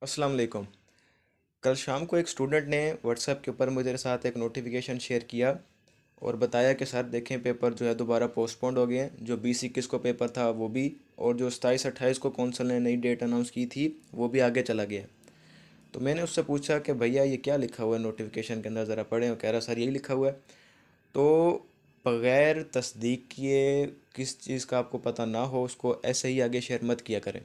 अस्सलाम वालेकुम। कल शाम को एक स्टूडेंट ने व्हाट्सएप के ऊपर मेरे साथ एक नोटिफिकेशन शेयर किया और बताया कि सर देखें पेपर जो है दोबारा पोस्टपोन्ड हो गए हैं। जो 20-21 को पेपर था वो भी, और जो 27-28 को कौंसल ने नई डेट अनाउंस की थी वो भी आगे चला गया। तो मैंने उससे पूछा कि भैया ये क्या लिखा हुआ है नोटिफिकेशन के अंदर, ज़रा पढ़ें। और कह रहा सर यही लिखा हुआ है। तो बग़ैर तस्दीक किए किस चीज़ का आपको पता ना हो उसको ऐसे ही आगे शेयर मत किया करें।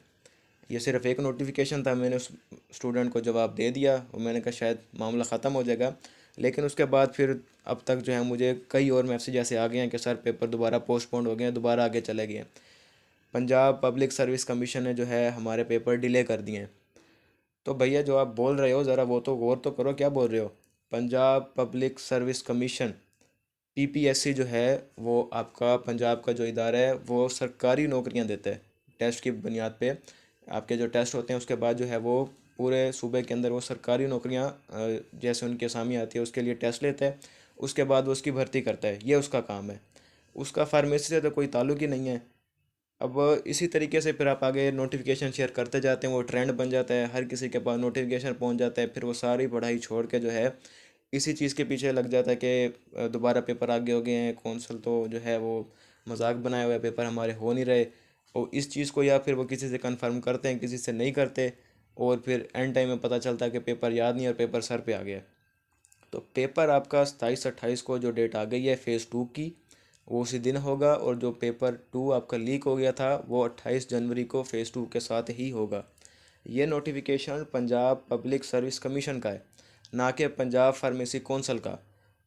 ये सिर्फ एक नोटिफिकेशन था, मैंने उस स्टूडेंट को जवाब दे दिया और मैंने कहा शायद मामला ख़त्म हो जाएगा। लेकिन उसके बाद फिर अब तक जो है मुझे कई और मैसेज ऐसे आ गए हैं कि सर पेपर दोबारा पोस्टपोन्ड हो गए हैं, दोबारा आगे चले गए हैं। पंजाब पब्लिक सर्विस कमीशन ने जो है हमारे पेपर डिले कर दिए हैं। तो भैया जो आप बोल रहे हो ज़रा वो तो गौर तो करो, क्या बोल रहे हो। Punjab public service commission PPSC जो है वो आपका पंजाब का जो इदारा है वो सरकारी नौकरियां देता है टेस्ट की बुनियाद पे। आपके जो टेस्ट होते हैं उसके बाद जो है वो पूरे सूबे के अंदर वो सरकारी नौकरियां जैसे उनकी असामी आती है उसके लिए टेस्ट लेता है। उसके बाद वो उसकी भर्ती करता है, ये उसका काम है। उसका फार्मेसी से तो कोई ताल्लुक ही नहीं है। अब इसी तरीके से फिर आप आगे नोटिफिकेशन शेयर करते जाते हैं, वो ट्रेंड बन जाता है, हर किसी के पास नोटिफिकेशन पहुंच जाता है, फिर वो सारी पढ़ाई छोड़ के जो है इसी चीज़ के पीछे लग जाता है कि दोबारा पेपर आगे हो गए हैं, कौंसल तो जो है वो मजाक बनाया हुआ है, पेपर हमारे हो नहीं रहे। और इस चीज़ को या फिर वो किसी से कंफर्म करते हैं, किसी से नहीं करते, और फिर एंड टाइम में पता चलता है कि पेपर याद नहीं और पेपर सर पे आ गया। तो पेपर आपका 27-28 को जो डेट आ गई है फ़ेज़ 2 की, वो उसी दिन होगा। और जो पेपर 2 आपका लीक हो गया था वो 28 जनवरी को फ़ेज़ 2 के साथ ही होगा। ये notification Punjab public service commission का है, ना कि पंजाब फार्मेसी कौंसल का।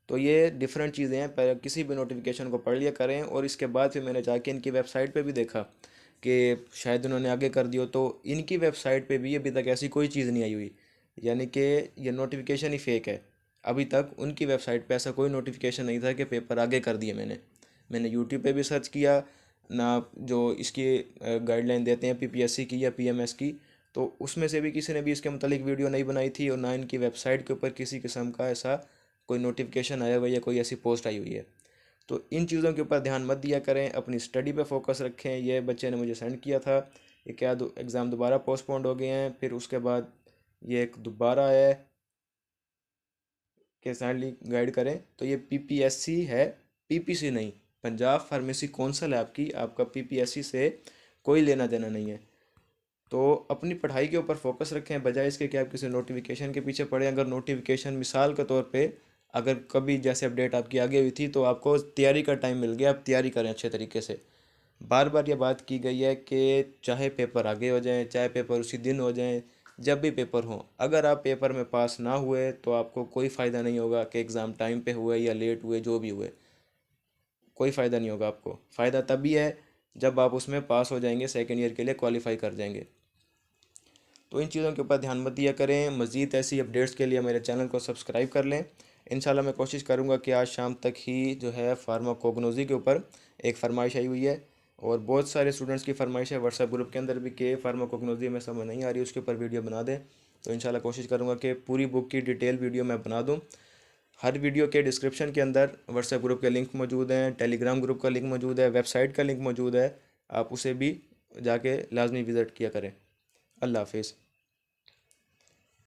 तो ये डिफरेंट चीज़ें हैं। पहले किसी भी नोटिफिकेशन को पढ़ लिया करें। और इसके बाद फिर मैंने जाके इनकी वेबसाइट पे भी देखा कि शायद उन्होंने आगे कर दिया, तो इनकी वेबसाइट पे भी अभी तक ऐसी कोई चीज़ नहीं आई हुई। यानी कि ये नोटिफिकेशन ही फेक है। अभी तक उनकी वेबसाइट पे ऐसा कोई नोटिफिकेशन नहीं था कि पेपर आगे कर दिए। मैंने यूट्यूब पे भी सर्च किया ना, जो इसकी गाइडलाइन देते हैं पीपीएससी की या पीएमएस की, तो उसमें से भी किसी ने भी इसके मतलब वीडियो नहीं बनाई थी, और ना इनकी वेबसाइट के ऊपर किसी किस्म का ऐसा कोई नोटिफिकेशन आया हुआ है या कोई ऐसी पोस्ट आई हुई है। तो इन चीज़ों के ऊपर ध्यान मत दिया करें, अपनी स्टडी पे फोकस रखें। ये बच्चे ने मुझे सेंड किया था कि क्या एग्ज़ाम दोबारा पोस्टपोन्ड हो गए हैं। फिर उसके बाद ये एक दोबारा आया है कि साइडली गाइड करें। तो ये पीपीएससी है, पीपीसी नहीं। पंजाब फार्मेसी कौंसल है आपकी, आपका पीपीएससी से कोई लेना देना नहीं है। तो अपनी पढ़ाई के ऊपर फोकस रखें, बजाय इसके कि आप किसी नोटिफिकेशन के पीछे पड़े। अगर नोटिफिकेशन मिसाल के तौर पे अगर कभी जैसे अपडेट आपकी आगे हुई थी तो आपको तैयारी का टाइम मिल गया, आप तैयारी करें अच्छे तरीके से। बार बार ये बात की गई है कि चाहे पेपर आगे हो जाए, चाहे पेपर उसी दिन हो जाए, जब भी पेपर हो, अगर आप पेपर में पास ना हुए तो आपको कोई फ़ायदा नहीं होगा कि एग्ज़ाम टाइम पे हुए या लेट हुए, जो भी हुए कोई फ़ायदा नहीं होगा। आपको फ़ायदा तभी है जब आप उसमें पास हो जाएंगे, सेकेंड ईयर के लिए क्वालिफाई कर जाएंगे। तो इन चीज़ों के ऊपर ध्यान मत दिया करें। मज़ीद ऐसी अपडेट्स के लिए मेरे चैनल को सब्सक्राइब कर लें। इंशाल्लाह मैं कोशिश करूँगा कि आज शाम तक ही जो है फार्माकोग्नोजी के ऊपर एक फरमाइश आई हुई है, और बहुत सारे स्टूडेंट्स की फरमाइश है व्हाट्सएप ग्रुप के अंदर भी कि फार्माकोग्नोजी में समझ नहीं आ रही, उसके ऊपर वीडियो बना दें। तो इंशाल्लाह कोशिश करूँगा कि पूरी बुक की डिटेल वीडियो मैं बना दूँ। हर वीडियो के डिस्क्रिप्शन के अंदर व्हाट्सएप ग्रुप के लिंक मौजूद हैं, टेलीग्राम ग्रुप का लिंक मौजूद है, वेबसाइट का लिंक मौजूद है। आप उसे भी जाके लाजमी विज़िट किया करें। अल्लाह हाफिज़।